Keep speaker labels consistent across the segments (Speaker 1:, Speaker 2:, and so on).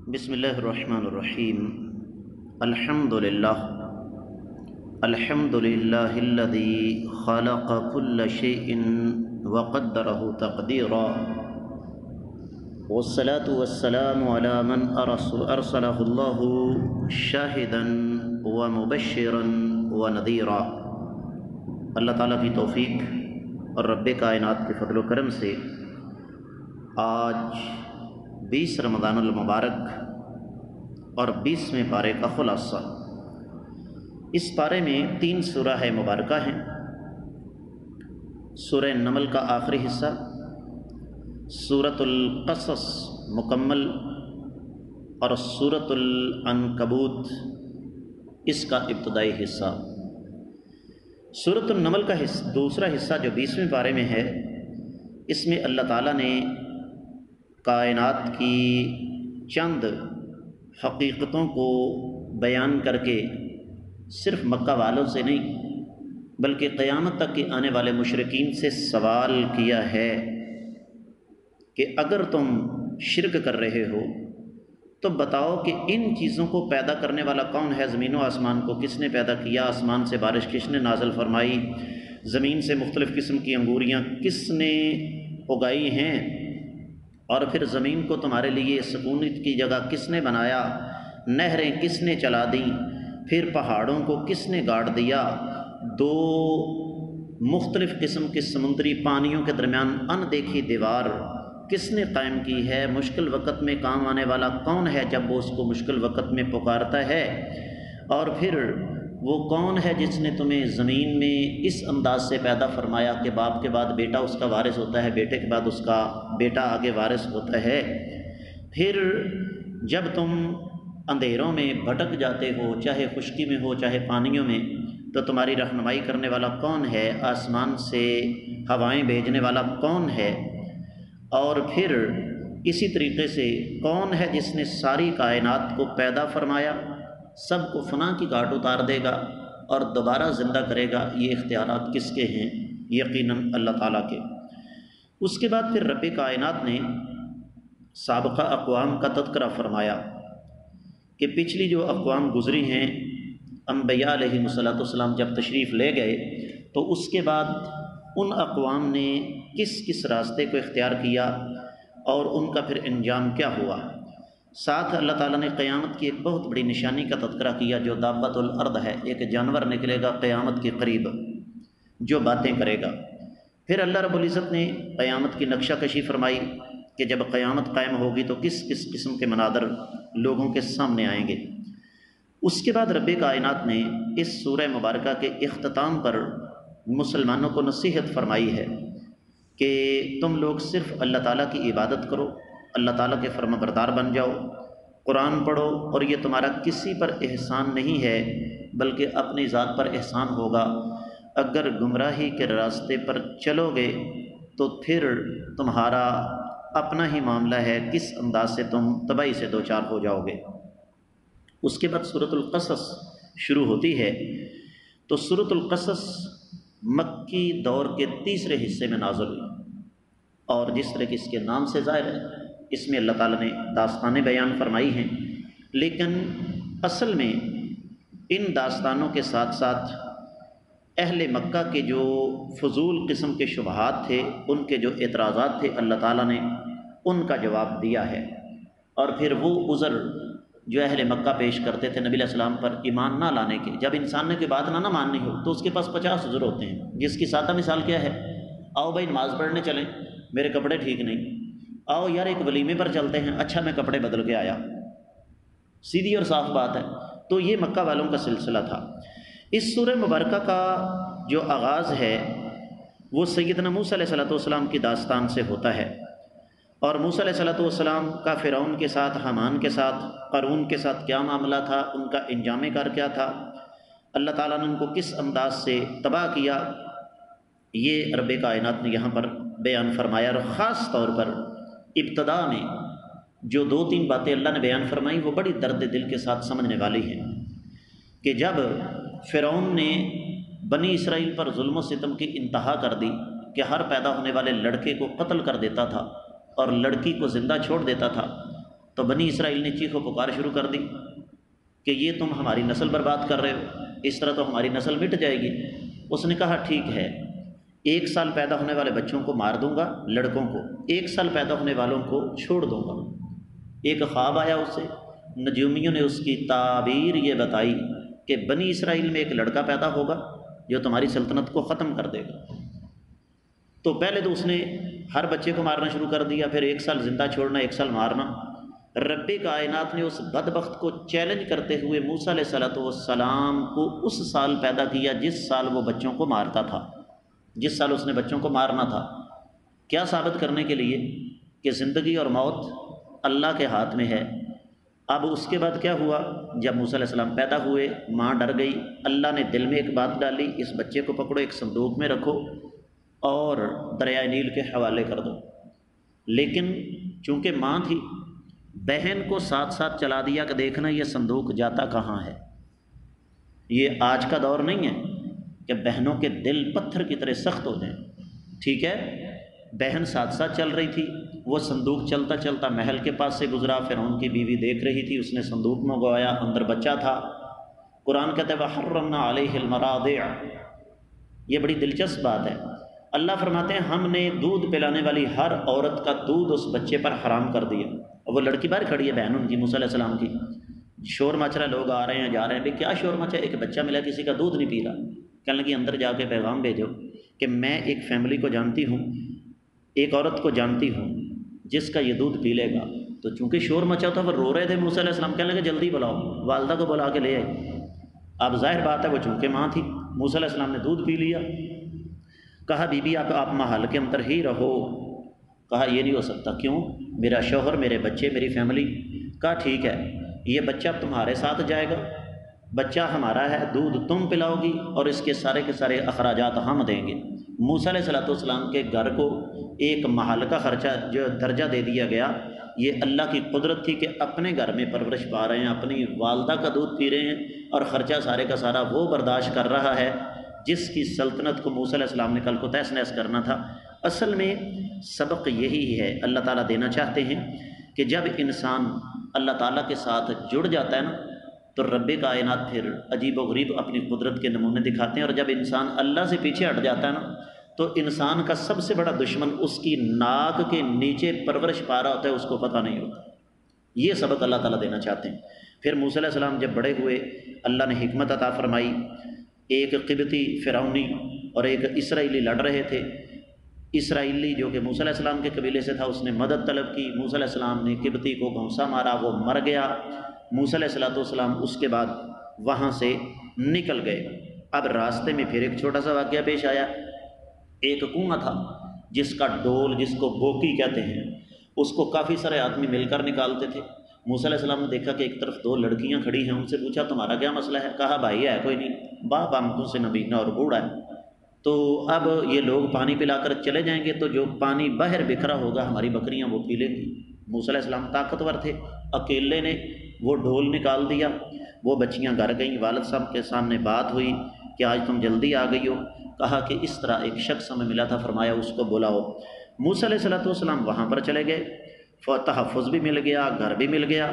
Speaker 1: بسم اللہ الرحمن الرحیم۔ الحمد للہ الذی خلق كل شیء وقدرہ تقدیرا، والصلاة والسلام علی من ارسلہ اللہ شاہدا ومبشرا ونذیرا۔ اللہ تعالیٰ کی توفیق اور رب کائنات کے فضل و کرم سے آج 20 رمضان المبارک اور 20ویں پارے کا خلاصہ۔ اس پارے میں 3 سورہ مبارکہ ہیں۔ سورہ نمل کا آخری حصہ، سورۃ القصص مکمل، اور سورۃ العنکبوت اس کا ابتدائی حصہ۔ سورۃ النمل کا دوسرا حصہ جو 20ویں پارے میں ہے، اس میں اللہ تعالیٰ نے کائنات کی چند حقیقتوں کو بیان کر کے صرف مکہ والوں سے نہیں بلکہ قیامت تک کے آنے والے مشرکین سے سوال کیا ہے کہ اگر تم شرک کر رہے ہو تو بتاؤ کہ ان چیزوں کو پیدا کرنے والا کون ہے؟ زمین و آسمان کو کس نے پیدا کیا؟ آسمان سے بارش کس نے نازل فرمائی؟ زمین سے مختلف قسم کی انگوریاں کس نے اگائی ہیں؟ اور پھر زمین کو تمہارے لیے سکونت کی جگہ کس نے بنایا؟ نہریں کس نے چلا دیں؟ پھر پہاڑوں کو کس نے گاڑ دیا؟ 2 مختلف قسم کے سمندری پانیوں کے درمیان اندیکھی دیوار کس نے قائم کی ہے؟ مشکل وقت میں کام آنے والا کون ہے جب وہ اس کو مشکل وقت میں پکارتا ہے؟ اور پھر وہ کون ہے جس نے تمہیں زمین میں اس انداز سے پیدا فرمایا کہ باپ کے بعد بیٹا اس کا وارث ہوتا ہے، بیٹے کے بعد اس کا بیٹا آگے وارث ہوتا ہے؟ پھر جب تم اندھیروں میں بھٹک جاتے ہو، چاہے خشکی میں ہو چاہے پانیوں میں، تو تمہاری رہنمائی کرنے والا کون ہے؟ آسمان سے ہوائیں بھیجنے والا کون ہے؟ اور پھر اسی طریقے سے کون ہے جس نے ساری کائنات کو پیدا فرمایا، سب کو فنا کی گھاٹ اتار دے گا اور دوبارہ زندہ کرے گا؟ یہ اختیارات کس کے ہیں؟ یقیناً اللہ تعالیٰ کے۔ اس کے بعد پھر رب کائنات نے سابقہ اقوام کا تذکرہ فرمایا کہ پچھلی جو اقوام گزری ہیں، انبیاء علیہ السلام جب تشریف لے گئے تو اس کے بعد ان اقوام نے کس کس راستے کو اختیار کیا اور ان کا پھر انجام کیا ہوا۔ ساتھ اللہ تعالیٰ نے قیامت کی ایک بہت بڑی نشانی کا تذکرہ کیا جو دابۃ الارض ہے، ایک جانور نکلے گا قیامت کے قریب جو باتیں کرے گا۔ پھر اللہ رب العزت نے قیامت کی نقشہ کشی فرمائی کہ جب قیامت قائم ہوگی تو کس کس قسم کے مناظر لوگوں کے سامنے آئیں گے۔ اس کے بعد رب کائنات نے اس سورہ مبارکہ کے اختتام پر مسلمانوں کو نصیحت فرمائی ہے کہ تم لوگ صرف اللہ تعالیٰ کی عبادت کرو، اللہ تعالیٰ کے فرما بردار بن جاؤ، قرآن پڑھو، اور یہ تمہارا کسی پر احسان نہیں ہے بلکہ اپنی ذات پر احسان ہوگا۔ اگر گمراہی کے راستے پر چلو گے تو پھر تمہارا اپنا ہی معاملہ ہے، کس انداز سے تم تباہی سے دوچار ہو جاؤ گے۔ اس کے بعد سورۃ القصص شروع ہوتی ہے تو سورۃ القصص مکی دور کے تیسرے حصے میں نازل ہوئی، اور جس طرح کہ اس کے نام سے ظاہر ہے اس میں اللہ تعالیٰ نے داستانیں بیان فرمائی ہیں، لیکن اصل میں ان داستانوں کے ساتھ ساتھ اہل مکہ کے جو فضول قسم کے شبہات تھے، ان کے جو اعتراضات تھے، اللہ تعالیٰ نے ان کا جواب دیا ہے۔ اور پھر وہ عذر جو اہل مکہ پیش کرتے تھے نبی علیہ السلام پر ایمان نہ لانے کے، جب انسان نے کوئی بات نہ ماننی ہو تو اس کے پاس 50 عذر ہوتے ہیں، جس کی سادہ مثال کیا ہے؟ آؤ بھائی نماز پڑھنے چلیں، میرے کپڑے ٹھیک نہیں۔ آؤ یار ایک ولیمے پر چلتے ہیں، اچھا میں کپڑے بدل کے آیا۔ سیدھی اور صاف بات ہے۔ تو یہ مکہ والوں کا سلسلہ تھا۔ اس سورہ مبارکہ کا جو آغاز ہے وہ سیدنا موسیٰ علیہ السلام کی داستان سے ہوتا ہے، اور موسیٰ علیہ السلام کا فرعون کے ساتھ، حامان کے ساتھ، قارون کے ساتھ کیا معاملہ تھا، ان کا انجام کار کیا تھا، اللہ تعالیٰ نے ان کو کس انداز سے تباہ کیا، یہ رب کائنات نے یہاں پر بیان فرمایا۔ اور خاص طور پر ابتدا میں جو 2-3 باتیں اللہ نے بیان فرمائی وہ بڑی درد دل کے ساتھ سمجھنے والی ہیں کہ جب فرعون نے بنی اسرائیل پر ظلم و ستم کی انتہا کر دی کہ ہر پیدا ہونے والے لڑکے کو قتل کر دیتا تھا اور لڑکی کو زندہ چھوڑ دیتا تھا، تو بنی اسرائیل نے چیخ و پکار شروع کر دی کہ یہ تم ہماری نسل برباد کر رہے ہو، اس طرح تو ہماری نسل مٹ جائے گی۔ اس نے کہا ٹھیک ہے، 1 سال پیدا ہونے والے بچوں کو مار دوں گا، لڑکوں کو 1 سال پیدا ہونے والوں کو چھوڑ دوں گا۔ ایک خواب آیا اس سے، نجومیوں نے اس کی تعبیر یہ بتائی کہ بنی اسرائیل میں ایک لڑکا پیدا ہوگا جو تمہاری سلطنت کو ختم کر دے گا۔ تو پہلے تو اس نے ہر بچے کو مارنا شروع کر دیا، پھر 1 سال زندہ چھوڑنا، 1 سال مارنا۔ رب کائنات نے اس بدبخت کو چیلنج کرتے ہوئے موسیٰ علیہ السلام کو اس سال پیدا کیا جس سال وہ بچوں کو مارتا تھا، جس سال اس نے بچوں کو مارنا تھا۔ کیا ثابت کرنے کے لیے کہ زندگی اور موت اللہ کے ہاتھ میں ہے۔ اب اس کے بعد کیا ہوا، جب موسیٰ علیہ السلام پیدا ہوئے، ماں ڈر گئی، اللہ نے دل میں ایک بات ڈالی، اس بچے کو پکڑو، ایک صندوق میں رکھو اور دریائے نیل کے حوالے کر دو۔ لیکن چونکہ ماں تھی، بہن کو ساتھ ساتھ چلا دیا کہ دیکھنا یہ صندوق جاتا کہاں ہے۔ یہ آج کا دور نہیں ہے کہ بہنوں کے دل پتھر کی طرح سخت ہو جائیں، ٹھیک ہے۔ بہن ساتھ ساتھ چل رہی تھی، وہ صندوق چلتا چلتا محل کے پاس سے گزرا، فرعون کی بیوی دیکھ رہی تھی، اس نے صندوق منگوایا، اندر بچہ تھا۔ قرآن کہتا ہے وَحَرَّمْنَا عَلَيْهِ الْمَرَاضِعَ، یہ بڑی دلچسپ بات ہے۔ اللہ فرماتے ہیں ہم نے دودھ پلانے والی ہر عورت کا دودھ اس بچے پر حرام کر دیا۔ اور وہ لڑکی باہر کھڑی ہے، بہن ان کی، موسیٰ علیہ السلام کی، شور مچ رہا، لوگ آ رہے ہیں جا رہے ہیں، بھئی کیا شور مچا؟ ایک بچہ ملا، کسی کا دودھ نہیں پی رہا۔ کہنے لگی اندر جا کے پیغام بھیجو کہ میں ایک فیملی کو جانتی ہوں، ایک عورت کو جانتی ہوں جس کا یہ دودھ پی لے گا۔ تو چونکہ شور مچا تھا، وہ رو رہے تھے، موسیٰ علیہ السلام کہنے لگے جلدی بلاؤ، والدہ کو بلا کے لے آئے۔ اب ظاہر بات ہے وہ چونکہ ماں تھی، موسیٰ علیہ السلام نے دودھ پی لیا۔ کہا بی بی آپ محل کے اندر ہی رہو۔ کہا یہ نہیں ہو سکتا۔ کیوں؟ میرا شوہر، میرے بچے، میری فیملی۔ کہا ٹھیک ہے، یہ بچہ تمہارے ساتھ جائے گا، بچہ ہمارا ہے، دودھ تم پلاؤ گی اور اس کے سارے اخراجات ہم دیں گے۔ موسیٰ علیہ السلام کے گھر کو ایک محل کا خرچہ جو درجہ دے دیا گیا، یہ اللہ کی قدرت تھی کہ اپنے گھر میں پرورش پا رہے ہیں، اپنی والدہ کا دودھ پی رہے ہیں، اور خرچہ سارے کا سارا وہ برداشت کر رہا ہے جس کی سلطنت کو موسیٰ علیہ السلام نے کل کو تہس نہس کرنا تھا۔ اصل میں سبق یہی ہے اللہ تعالیٰ دینا چاہتے ہیں کہ جب انسان اللہ تعالیٰ کے ساتھ جڑ جاتا ہے نا، تو رب کائنات پھر عجیب و غریب اپنی قدرت کے نمونے دکھاتے ہیں۔ اور جب انسان اللہ سے پیچھے ہٹ جاتا ہے نا، تو انسان کا سب سے بڑا دشمن اس کی ناک کے نیچے پرورش پا رہا ہوتا ہے، اس کو پتہ نہیں ہوتا۔ یہ سبق اللہ تعالیٰ دینا چاہتے ہیں۔ پھر موسیٰ علیہ السلام جب بڑے ہوئے، اللہ نے حکمت عطا فرمائی، ایک قبطی فرعونی اور ایک اسرائیلی لڑ رہے تھے۔ اسرائیلی جو کہ موسیٰ علیہ السلام کے قبیلے سے تھا، اس نے مدد طلب کی، موسیٰ علیہ السلام نے قبطی کو گھونسا مارا، وہ مر گیا۔ موسیٰ علیہ السلام اس کے بعد وہاں سے نکل گئے۔ اب راستے میں پھر ایک چھوٹا سا واقعہ پیش آیا۔ ایک کنواں تھا جس کا ڈول، جس کو بوکی کہتے ہیں، اس کو کافی سارے آدمی مل کر نکالتے تھے۔ موسیٰ علیہ السلام نے دیکھا کہ ایک طرف 2 لڑکیاں کھڑی ہیں، ان سے پوچھا تمہارا کیا مسئلہ ہے؟ کہا بھائی ہے کوئی نہیں، باپ آنکھوں سے نبینا اور بوڑھا ہے، تو اب یہ لوگ پانی پلا کر چلے جائیں گے تو جو پانی باہر بکھرا ہوگا ہماری بکریاں وہ پی لیں گی۔ موسیٰ علیہ السلام طاقتور تھے، اکیلے نے وہ ڈھول نکال دیا۔ وہ بچیاں گھر گئیں، والد صاحب کے سامنے بات ہوئی کہ آج تم جلدی آ گئی ہو۔ کہا کہ اس طرح ایک شخص ہمیں ملا تھا، فرمایا اس کو بلاؤ۔ موسیٰ علیہ السلام وہاں پر چلے گئے، تحفظ بھی مل گیا، گھر بھی مل گیا،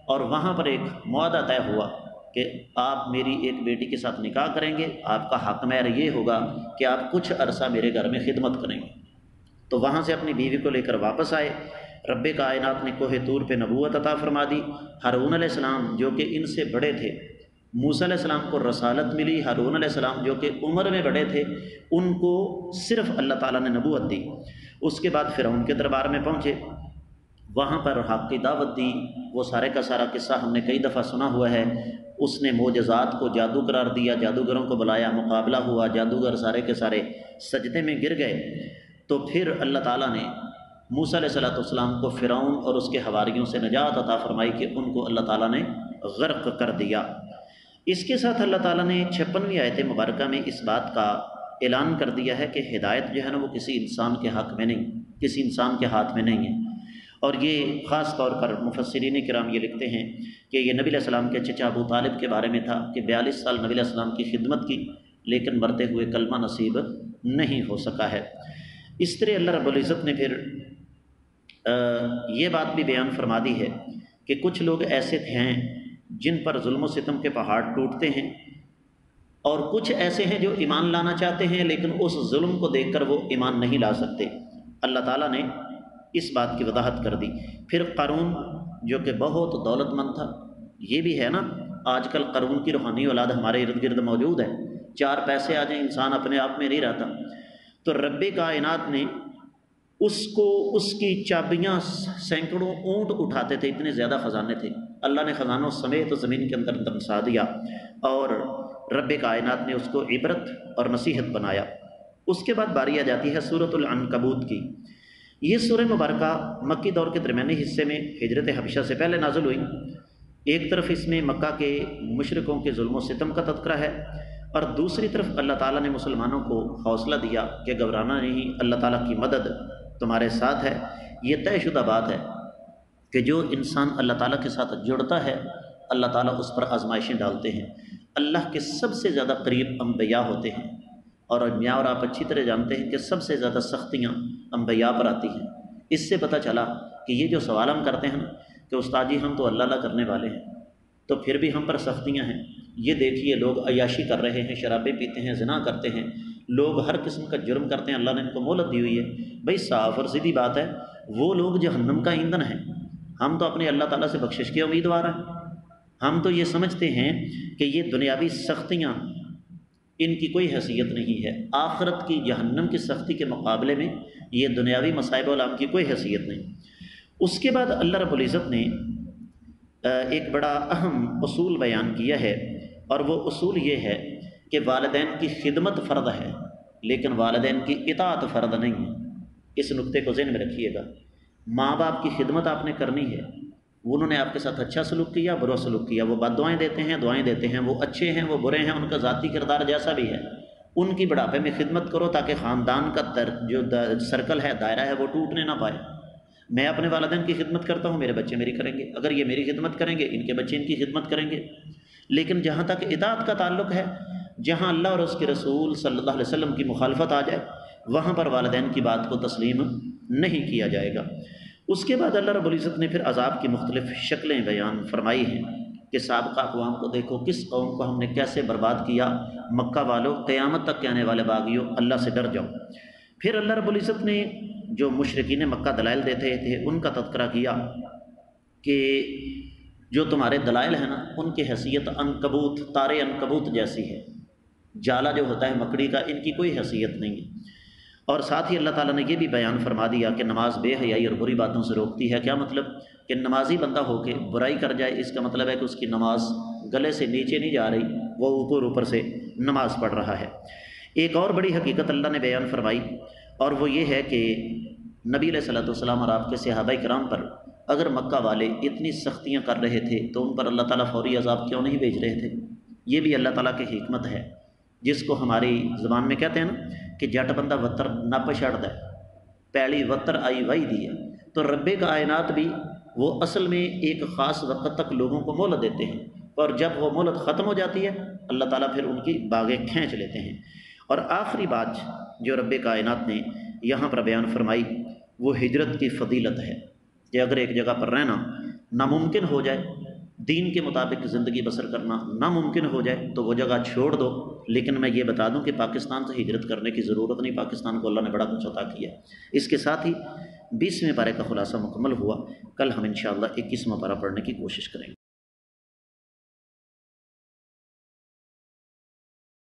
Speaker 1: اور وہاں پر ایک معاہدہ طے ہوا کہ آپ میری ایک بیٹی کے ساتھ نکاح کریں گے، آپ کا حق مہر یہ ہوگا کہ آپ کچھ عرصہ میرے گھر میں خدمت کریں گے۔ تو وہاں سے اپنی بیوی کو لے کر واپس آئے۔ رب کائنات نے کوہ طور پہ نبوت عطا فرما دی۔ ہارون علیہ السلام جو کہ ان سے بڑے تھے، موسیٰ علیہ السلام کو رسالت ملی، ہارون علیہ السلام جو کہ عمر میں بڑے تھے ان کو صرف اللہ تعالیٰ نے نبوت دی۔ اس کے بعد فرعون کے دربار میں پہنچے، وہاں پر حق کی دعوت دی۔ وہ سارے کا سارا قصہ ہم نے کئی دفعہ سنا ہوا ہے۔ اس نے معجزات کو جادو قرار دیا، جادوگروں کو بلایا، مقابلہ ہوا، جادوگر سارے کے سارے سجدے میں گر گئے۔ تو پھر اللہ تعالیٰ نے موسیٰ علیہ السلام کو فرعون اور اس کے حواریوں سے نجات عطا فرمائی کہ ان کو اللہ تعالیٰ نے غرق کر دیا۔ اس کے ساتھ اللہ تعالیٰ نے 56ویں آیت مبارکہ میں اس بات کا اعلان کر دیا ہے کہ ہدایت جو ہے نا وہ کسی انسان کے حق میں نہیں، کسی انسان کے ہاتھ میں نہیں ہے۔ اور یہ خاص طور پر مفسرین کرام یہ لکھتے ہیں کہ یہ نبی علیہ السلام کے چچا ابو طالب کے بارے میں تھا کہ 42 سال نبی علیہ السلام کی خدمت کی لیکن مرتے ہوئے کلمہ نصیب نہیں ہو سکا ہے۔ اس طرح اللہ رب العزت نے پھر یہ بات بھی بیان فرما دی ہے کہ کچھ لوگ ایسے ہیں جن پر ظلم و ستم کے پہاڑ ٹوٹتے ہیں، اور کچھ ایسے ہیں جو ایمان لانا چاہتے ہیں لیکن اس ظلم کو دیکھ کر وہ ایمان نہیں لا سکتے۔ اللہ تعالیٰ نے اس بات کی وضاحت کر دی۔ پھر قارون جو کہ بہت دولت مند تھا، یہ بھی ہے نا، آج کل قارون کی روحانی اولاد ہمارے ارد گرد موجود ہے، 4 پیسے آ جائیں انسان اپنے آپ میں نہیں رہتا۔ تو رب کائنات نے اس کی چابیاں سینکڑوں اونٹ اٹھاتے تھے، اتنے زیادہ خزانے تھے، اللہ نے خزانوں سمیت زمین کے اندر دمسا دیا، اور رب کائنات نے اس کو عبرت اور نصیحت بنایا۔ اس کے بعد باری آ جاتی ہے سورۃ العنکبوت کی۔ یہ سورہ مبارکہ مکی دور کے درمیانی حصے میں ہجرت حبشہ سے پہلے نازل ہوئی۔ ایک طرف اس میں مکہ کے مشرکوں کے ظلم و ستم کا تذکرہ ہے، اور دوسری طرف اللہ تعالیٰ نے مسلمانوں کو حوصلہ دیا کہ گھبرانا نہیں، اللہ تعالیٰ کی مدد تمہارے ساتھ ہے۔ یہ طے شدہ بات ہے کہ جو انسان اللہ تعالیٰ کے ساتھ جڑتا ہے، اللہ تعالیٰ اس پر آزمائشیں ڈالتے ہیں۔ اللہ کے سب سے زیادہ قریب انبیاء ہوتے ہیں، اور میں اور آپ اچھی طرح جانتے ہیں کہ سب سے زیادہ سختیاں انبیاء پر آتی ہیں۔ اس سے پتہ چلا کہ یہ جو سوال ہم کرتے ہیں نا کہ استاد جی ہم تو اللہ اللہ کرنے والے ہیں، تو پھر بھی ہم پر سختیاں ہیں۔ یہ دیکھیے لوگ عیاشی کر رہے ہیں، شرابیں پیتے ہیں، زنا کرتے ہیں، لوگ ہر قسم کا جرم کرتے ہیں، اللہ نے ان کو مہلت دی ہوئی ہے۔ بھائی صاف اور سیدھی بات ہے، وہ لوگ جہنم کا ایندھن ہیں، ہم تو اپنے اللہ تعالیٰ سے بخشش کے امیدوار ہیں۔ ہم تو یہ سمجھتے ہیں کہ یہ دنیاوی سختیاں ان کی کوئی حیثیت نہیں ہے، آخرت کی جہنم کی سختی کے مقابلے میں یہ دنیاوی مصائب والعام کی کوئی حیثیت نہیں۔ اس کے بعد اللہ رب العزت نے ایک بڑا اہم اصول بیان کیا ہے، اور وہ اصول یہ ہے کہ والدین کی خدمت فرض ہے لیکن والدین کی اطاعت فرض نہیں ہے۔ اس نقطے کو ذہن میں رکھیے گا۔ ماں باپ کی خدمت آپ نے کرنی ہے، انہوں نے آپ کے ساتھ اچھا سلوک کیا، برا سلوک کیا، وہ بد دعائیں دیتے ہیں، دعائیں دیتے ہیں، وہ اچھے ہیں، وہ برے ہیں، ان کا ذاتی کردار جیسا بھی ہے، ان کی بڑھاپے میں خدمت کرو تاکہ خاندان کا جو سرکل ہے، دائرہ ہے، وہ ٹوٹنے نہ پائے۔ میں اپنے والدین کی خدمت کرتا ہوں، میرے بچے میری کریں گے، اگر یہ میری خدمت کریں گے ان کے بچے ان کی خدمت کریں گے۔ لیکن جہاں تک اطاعت کا تعلق ہے، جہاں اللہ اور اس کے رسول صلی اللہ علیہ وسلم کی مخالفت آ جائے، وہاں پر والدین کی بات کو تسلیم نہیں کیا جائے گا۔ اس کے بعد اللہ رب العزت نے پھر عذاب کی مختلف شکلیں بیان فرمائی ہیں کہ سابقہ اقوام کو دیکھو، کس قوم کو ہم نے کیسے برباد کیا۔ مکہ والوں، قیامت تک کے آنے والے باغیوں، اللہ سے ڈر جاؤ۔ پھر اللہ رب العزت نے جو مشرکین مکہ دلائل دیتے تھے ان کا تذکرہ کیا کہ جو تمہارے دلائل ہیں نا، ان کی حیثیت عنکبوت، تارے عنکبوت جیسی ہے، جالا جو ہوتا ہے مکڑی کا، ان کی کوئی حیثیت نہیں ہے۔ اور ساتھ ہی اللہ تعالیٰ نے یہ بھی بیان فرما دیا کہ نماز بے حیائی اور بری باتوں سے روکتی ہے۔ کیا مطلب؟ کہ نمازی بندہ ہو کے برائی کر جائے، اس کا مطلب ہے کہ اس کی نماز گلے سے نیچے نہیں جا رہی، وہ اوپر سے نماز پڑھ رہا ہے۔ ایک اور بڑی حقیقت اللہ نے بیان فرمائی، اور وہ یہ ہے کہ نبی علیہ الصلوۃ والسلام اور آپ کے صحابہ کرام پر اگر مکہ والے اتنی سختیاں کر رہے تھے تو ان پر اللہ تعالیٰ فوری عذاب کیوں نہیں بھیج رہے تھے؟ یہ بھی اللہ تعالیٰ کی حکمت ہے، جس کو ہماری زبان میں کہتے ہیں نا کہ جٹ بندہ وتر نپ چھڑ دے، پیلی وتر آئی وائی دی ہے۔ تو رب کائنات بھی وہ اصل میں ایک خاص وقت تک لوگوں کو مہلت دیتے ہیں، اور جب وہ مہلت ختم ہو جاتی ہے اللہ تعالیٰ پھر ان کی باغیں کھینچ لیتے ہیں۔ اور آخری بات جو رب کائنات نے یہاں پر بیان فرمائی وہ ہجرت کی فضیلت ہے، کہ اگر ایک جگہ پر رہنا ناممکن ہو جائے، دین کے مطابق زندگی بسر کرنا ناممکن ہو جائے تو وہ جگہ چھوڑ دو۔ لیکن میں یہ بتا دوں کہ پاکستان سے ہجرت کرنے کی ضرورت نہیں، پاکستان کو اللہ نے بڑا کچھ عطا کیا ہے۔ اس کے ساتھ ہی 20ویں پارے کا خلاصہ مکمل ہوا۔ کل ہم انشاءاللہ 21واں پارہ پڑھنے کی کوشش کریں گے۔